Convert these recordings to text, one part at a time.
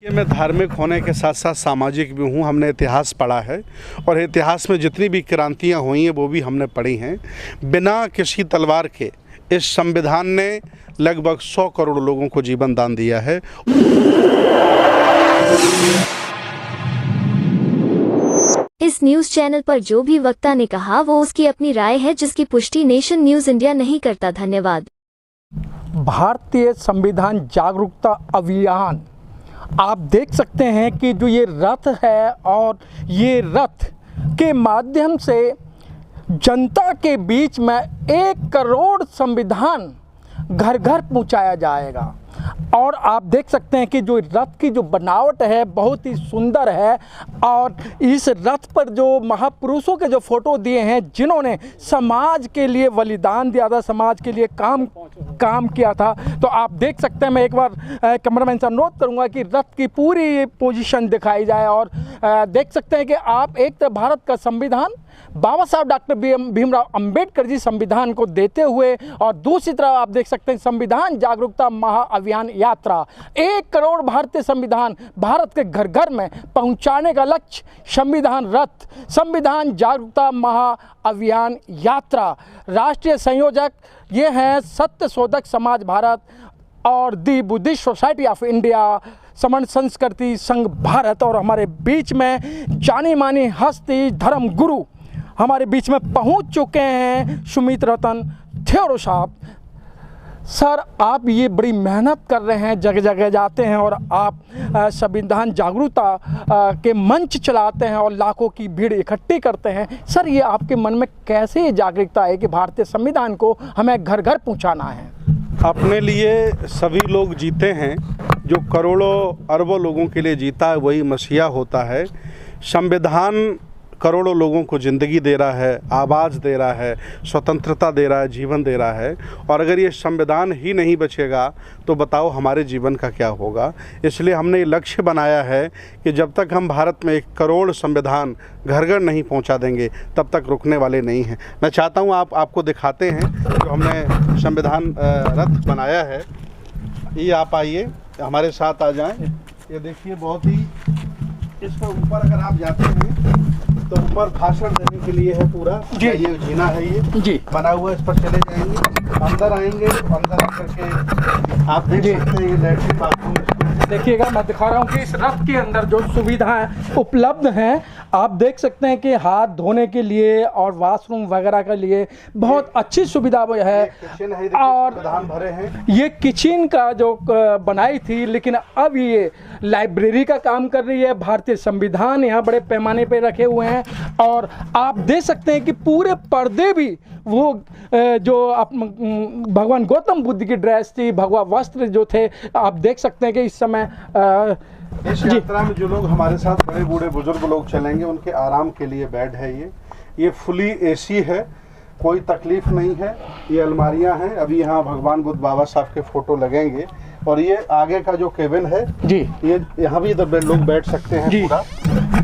मैं धार्मिक होने के साथ साथ सामाजिक भी हूँ। हमने इतिहास पढ़ा है और इतिहास में जितनी भी क्रांतियाँ हुई हैं वो भी हमने पढ़ी हैं। बिना किसी तलवार के इस संविधान ने लगभग 100 करोड़ लोगों को जीवन दान दिया है। इस न्यूज चैनल पर जो भी वक्ता ने कहा वो उसकी अपनी राय है, जिसकी पुष्टि नेशन न्यूज इंडिया नहीं करता। धन्यवाद। भारतीय संविधान जागरूकता अभियान, आप देख सकते हैं कि जो ये रथ है और ये रथ के माध्यम से जनता के बीच में 1 करोड़ संविधान घर घर पहुंचाया जाएगा। और आप देख सकते हैं कि जो रथ की जो बनावट है बहुत ही सुंदर है और इस रथ पर जो महापुरुषों के जो फोटो दिए हैं जिन्होंने समाज के लिए बलिदान दिया था, समाज के लिए काम किया था। तो आप देख सकते हैं, मैं एक बार कैमरामैन से अनुरोध करूंगा कि रथ की पूरी पोजीशन दिखाई जाए और देख सकते हैं कि आप एक तरफ भारत का संविधान बाबा साहब डॉक्टर भीमराव अंबेडकर जी संविधान को देते हुए और दूसरी तरफ आप देख सकते हैं संविधान जागरूकता महाअभियान यात्रा 1 करोड़ भारतीय संविधान भारत के घर घर में पहुंचाने का लक्ष्य संविधान रथ, संविधान जागरूकता महाअभियान यात्रा। राष्ट्रीय संयोजक ये हैं सत्य शोधक समाज भारत और दी बुद्धिस्ट सोसाइटी ऑफ इंडिया, समण संस्कृति संघ भारत। और हमारे बीच में जानी मानी हस्ती धर्म गुरु हमारे बीच में पहुंच चुके हैं, सुमित रतन थेरो साहब। सर, आप ये बड़ी मेहनत कर रहे हैं, जगह जगह जाते हैं और आप संविधान जागरूकता के मंच चलाते हैं और लाखों की भीड़ इकट्ठी करते हैं। सर, ये आपके मन में कैसे ये जागरूकता है कि भारतीय संविधान को हमें घर घर पहुंचाना है? अपने लिए सभी लोग जीते हैं, जो करोड़ों अरबों लोगों के लिए जीता है वही मसीहा होता है। संविधान करोड़ों लोगों को ज़िंदगी दे रहा है, आवाज़ दे रहा है, स्वतंत्रता दे रहा है, जीवन दे रहा है। और अगर ये संविधान ही नहीं बचेगा तो बताओ हमारे जीवन का क्या होगा। इसलिए हमने ये लक्ष्य बनाया है कि जब तक हम भारत में 1 करोड़ संविधान घर घर नहीं पहुंचा देंगे तब तक रुकने वाले नहीं हैं। मैं चाहता हूं आपको दिखाते हैं जो हमने संविधान रथ बनाया है। ये आप आइए, हमारे साथ आ जाएं। ये देखिए, बहुत ही इसके ऊपर अगर आप जाते हैं तो ऊपर भाषण देने के लिए है पूरा जी। ये जीना है, ये जी बना हुआ, इस पर चले जाएंगे, अंदर आएंगे, अंदर आकर के आप देख सकते हैं ये लैट्रिन बाथरूम। देखिएगा, मैं दिखा रहा हूँ कि इस रथ के अंदर जो सुविधाएं उपलब्ध हैं आप देख सकते हैं कि हाथ धोने के लिए और वॉशरूम वगैरह के लिए बहुत अच्छी सुविधा है। और भरे हैं, ये किचन का जो बनाई थी, लेकिन अब ये लाइब्रेरी का काम कर रही है। भारतीय संविधान यहाँ बड़े पैमाने पे रखे हुए हैं और आप देख सकते हैं कि पूरे पर्दे भी वो जो आप भगवान गौतम बुद्ध की ड्रेस थी, भगवा वस्त्र जो थे, आप देख सकते हैं कि इस समय इस यात्रा में जो लोग हमारे साथ बड़े बूढ़े बुजुर्ग लोग चलेंगे उनके आराम के लिए बेड है। ये फुली एसी है, कोई तकलीफ नहीं है। ये अलमारियां हैं, अभी यहाँ भगवान बुद्ध बाबा साहब के फोटो लगेंगे। और ये आगे का जो केबिन है जी, ये यहाँ भी इधर लोग बैठ सकते हैं जी। पूरा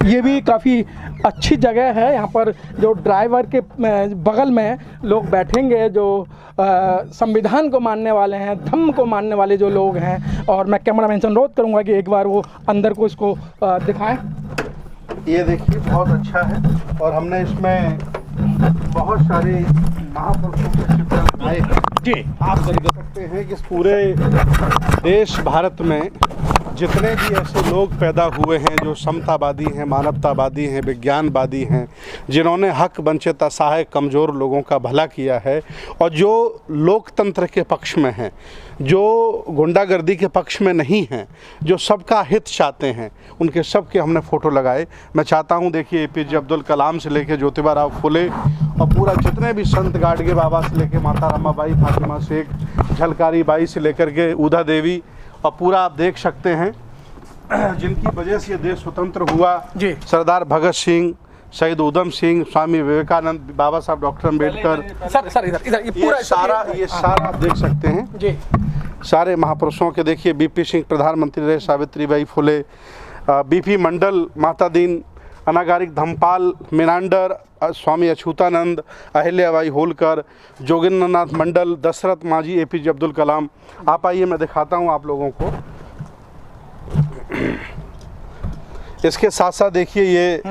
ये भी काफ़ी अच्छी जगह है। यहाँ पर जो ड्राइवर के बगल में लोग बैठेंगे जो संविधान को मानने वाले हैं, धम्म को मानने वाले जो लोग हैं। और मैं कैमरामैन से अनुरोध करूँगा कि एक बार वो अंदर को इसको दिखाएं। ये देखिए, बहुत अच्छा है और हमने इसमें बहुत सारे महापुरुषों के चित्र बनाए जी। आप देख सकते हैं कि पूरे देश भारत में जितने भी ऐसे लोग पैदा हुए हैं जो समतावादी हैं, मानवतावादी हैं, विज्ञानवादी हैं, जिन्होंने हक वंचित असहाय कमज़ोर लोगों का भला किया है और जो लोकतंत्र के पक्ष में हैं, जो गुंडागर्दी के पक्ष में नहीं हैं, जो सबका हित चाहते हैं, उनके सब के हमने फ़ोटो लगाए। मैं चाहता हूं, देखिए, APJ अब्दुल कलाम से लेकर ज्योतिबा राव फुले और पूरा जितने भी संत गाडगे बाबा से लेकर माता रमाबाई, फातिमा शेख, झलकारी बाई से लेकर के उदा देवी, और पूरा आप देख सकते हैं जिनकी वजह से ये देश स्वतंत्र हुआ जी। सरदार भगत सिंह, शहीद उधम सिंह, स्वामी विवेकानंद, बाबा साहब डॉक्टर अम्बेडकर। सर इधर ये पूरा ये सारा आप देख सकते हैं जी। सारे महापुरुषों के देखिए, BP सिंह प्रधानमंत्री रहे, सावित्रीबाई फुले, BP मंडल, माता दीन अनागारिक धमपाल, मिनांडर, स्वामी अछूतानंद, अहिल्याबाई होलकर, जोगिंद्रनाथ मंडल, दशरथ मांझी, APJ अब्दुल कलाम। आप आइए, मैं दिखाता हूँ आप लोगों को। इसके साथ साथ देखिए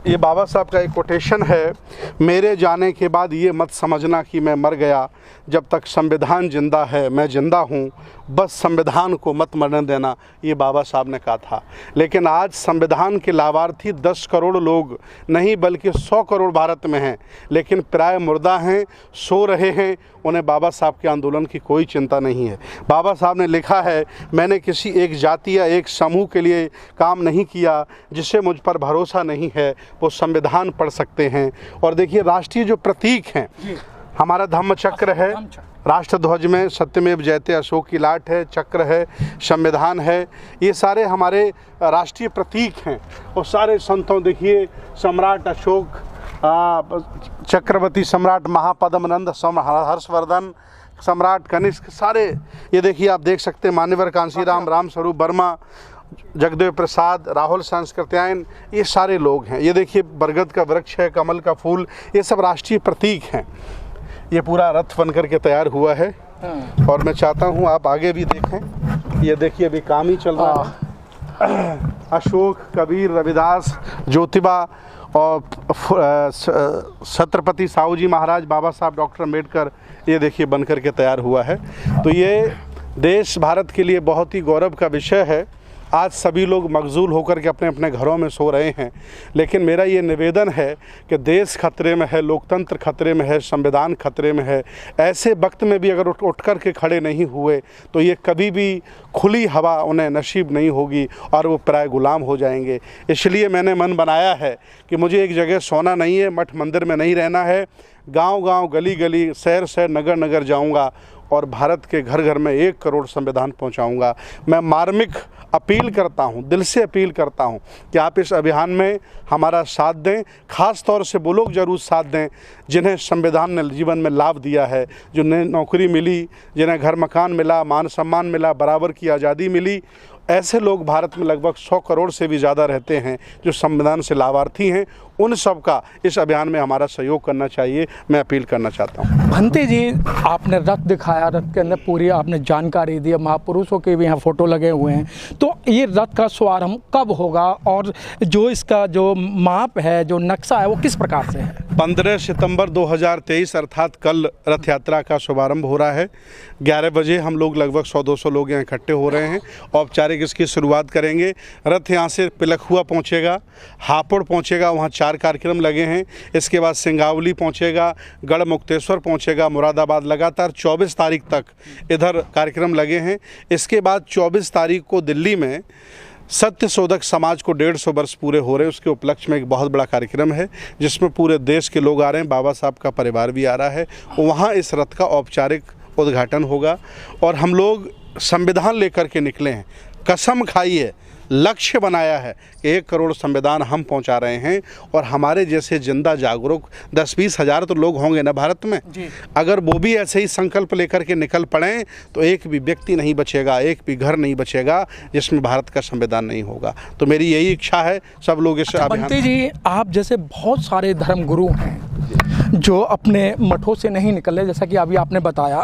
ये बाबा साहब का एक कोटेशन है, मेरे जाने के बाद ये मत समझना कि मैं मर गया, जब तक संविधान जिंदा है मैं जिंदा हूँ, बस संविधान को मत मरने देना, ये बाबा साहब ने कहा था। लेकिन आज संविधान के लाभार्थी 10 करोड़ लोग नहीं बल्कि 100 करोड़ भारत में हैं, लेकिन प्राय मुर्दा हैं, सो रहे हैं, उन्हें बाबा साहब के आंदोलन की कोई चिंता नहीं है। बाबा साहब ने लिखा है, मैंने किसी एक जाति या एक समूह के लिए काम नहीं किया, जिसे मुझ पर भरोसा नहीं है वो संविधान पढ़ सकते हैं। और देखिए राष्ट्रीय जो प्रतीक हैं, हमारा धम्म चक्र है, राष्ट्र ध्वज में सत्यमेव जयते अशोक की लाट है, चक्र है, संविधान है, ये सारे हमारे राष्ट्रीय प्रतीक हैं। और सारे संतों, देखिए सम्राट अशोक, चक्रवर्ती सम्राट महापद्मनंद, हर्षवर्धन, सम्राट कनिष्क, सारे ये देखिए आप देख सकते हैं, मान्यवर कांशीराम, राम स्वरूप वर्मा, जगदेव प्रसाद, राहुल संस्कृत्यायन, ये सारे लोग हैं। ये देखिए बरगद का वृक्ष है, कमल का फूल, ये सब राष्ट्रीय प्रतीक हैं। ये पूरा रथ बनकर के तैयार हुआ है और मैं चाहता हूँ आप आगे भी देखें। ये देखिए अभी काम ही चल रहा है। अशोक, कबीर, रविदास, ज्योतिबा और छत्रपति साहू जी महाराज, बाबा साहब डॉक्टर अम्बेडकर, ये देखिए बनकर के तैयार हुआ है। तो ये देश भारत के लिए बहुत ही गौरव का विषय है। आज सभी लोग मखजूल होकर के अपने अपने घरों में सो रहे हैं, लेकिन मेरा ये निवेदन है कि देश खतरे में है, लोकतंत्र खतरे में है, संविधान खतरे में है। ऐसे वक्त में भी अगर उठ कर के खड़े नहीं हुए तो ये कभी भी खुली हवा उन्हें नसीब नहीं होगी और वो प्राय गुलाम हो जाएंगे। इसलिए मैंने मन बनाया है कि मुझे एक जगह सोना नहीं है, मठ मंदिर में नहीं रहना है, गांव-गांव, गली-गली, शहर-शहर, नगर-नगर जाऊंगा और भारत के घर घर में 1 करोड़ संविधान पहुंचाऊंगा। मैं मार्मिक अपील करता हूं, दिल से अपील करता हूं कि आप इस अभियान में हमारा साथ दें। ख़ास तौर से वो लोग ज़रूर साथ दें जिन्हें संविधान ने जीवन में लाभ दिया है, जिन्हें नौकरी मिली, जिन्हें घर मकान मिला, मान सम्मान मिला, बराबर की आज़ादी मिली। ऐसे लोग भारत में लगभग 100 करोड़ से भी ज़्यादा रहते हैं जो संविधान से लाभार्थी हैं। उन सब का इस अभियान में हमारा सहयोग करना चाहिए, मैं अपील करना चाहता हूँ। भंते जी, आपने रथ दिखाया, रथ के अंदर पूरी आपने जानकारी दी, महापुरुषों के भी यहाँ फ़ोटो लगे हुए हैं। तो ये रथ का शुभारंभ कब होगा और जो इसका जो माप है, जो नक्शा है, वो किस प्रकार से है? 15 सितंबर 2023 अर्थात कल रथ यात्रा का शुभारंभ हो रहा है। 11 बजे हम लोग लगभग 100-200 लोग यहाँ इकट्ठे हो रहे हैं। औपचारिक इसकी शुरुआत करेंगे। रथ यहाँ से पिलखुआ पहुँचेगा, हापुड़ पहुँचेगा, वहाँ 4 कार्यक्रम लगे हैं। इसके बाद सिंगावली पहुँचेगा, गढ़ मुक्तेश्वर पहुँचेगा, मुरादाबाद, लगातार 24 तारीख तक इधर कार्यक्रम लगे हैं। इसके बाद 24 तारीख को दिल्ली में सत्य शोधक समाज को 150 वर्ष पूरे हो रहे हैं, उसके उपलक्ष्य में एक बहुत बड़ा कार्यक्रम है जिसमें पूरे देश के लोग आ रहे हैं, बाबा साहब का परिवार भी आ रहा है। वहाँ इस रथ का औपचारिक उद्घाटन होगा और हम लोग संविधान लेकर के निकले हैं। कसम खाई है, लक्ष्य बनाया है कि 1 करोड़ संविधान हम पहुंचा रहे हैं और हमारे जैसे जिंदा जागरूक 10-20 हज़ार तो लोग होंगे ना भारत में। अगर वो भी ऐसे ही संकल्प लेकर के निकल पड़ें तो एक भी व्यक्ति नहीं बचेगा, एक भी घर नहीं बचेगा जिसमें भारत का संविधान नहीं होगा। तो मेरी यही इच्छा है, सब लोग इस अभियान। बंते जी, आप जैसे बहुत सारे धर्म गुरु हैं जो अपने मठों से नहीं निकले, जैसा कि अभी आपने बताया,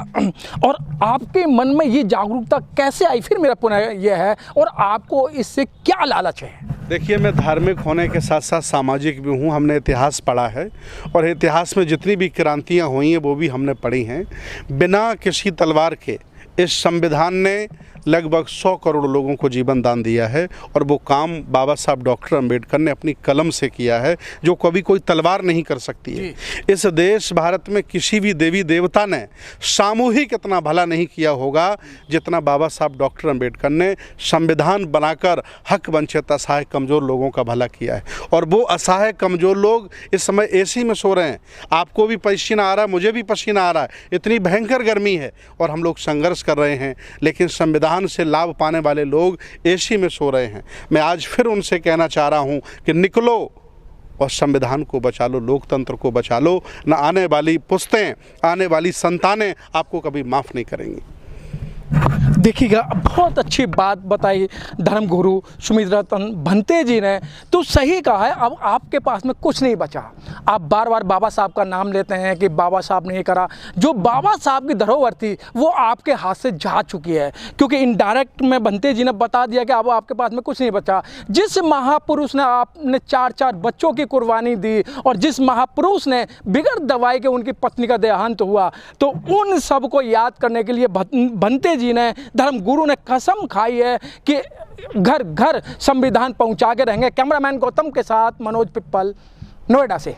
और आपके मन में ये जागरूकता कैसे आई? फिर मेरा पुनः ये है, और आपको इससे क्या लालच है? देखिए, मैं धार्मिक होने के साथ साथ सामाजिक भी हूँ। हमने इतिहास पढ़ा है और इतिहास में जितनी भी क्रांतियाँ हुई हैं वो भी हमने पढ़ी हैं। बिना किसी तलवार के इस संविधान ने लगभग 100 करोड़ लोगों को जीवन दान दिया है और वो काम बाबा साहब डॉक्टर अम्बेडकर ने अपनी कलम से किया है, जो कभी कोई तलवार नहीं कर सकती है। इस देश भारत में किसी भी देवी देवता ने सामूहिक इतना भला नहीं किया होगा जितना बाबा साहब डॉक्टर अम्बेडकर ने संविधान बनाकर हक वंचित असहाय कमज़ोर लोगों का भला किया है। और वो असहाय कमज़ोर लोग इस समय एसी में सो रहे हैं। आपको भी पसीना आ रहा है, मुझे भी पसीना आ रहा है, इतनी भयंकर गर्मी है और हम लोग संघर्ष कर रहे हैं, लेकिन संविधान से लाभ पाने वाले लोग एसी में सो रहे हैं। मैं आज फिर उनसे कहना चाह रहा हूं कि निकलो और संविधान को बचा लो, लोकतंत्र को बचा लो, न आने वाली पुश्तें, आने वाली संतानें आपको कभी माफ़ नहीं करेंगी। देखिएगा, बहुत अच्छी बात बताई धर्मगुरु सुमित रतन भंते जी ने। तो सही कहा है, अब आपके पास में कुछ नहीं बचा। आप बार बार बाबा साहब का नाम लेते हैं कि बाबा साहब ने ये करा। जो बाबा साहब की धरोहर थी वो आपके हाथ से जा चुकी है, क्योंकि इनडायरेक्ट में भंते जी ने बता दिया कि अब आपके पास में कुछ नहीं बचा। जिस महापुरुष ने आपने 4-4 बच्चों की कुर्बानी दी और जिस महापुरुष ने बिगड़ दवाई के उनकी पत्नी का देहांत हुआ, तो उन सब को याद करने के लिए भंते जी ने, धर्मगुरु ने कसम खाई है कि घर घर संविधान पहुंचा के रहेंगे। कैमरामैन गौतम के साथ मनोज पिप्पल, नोएडा से।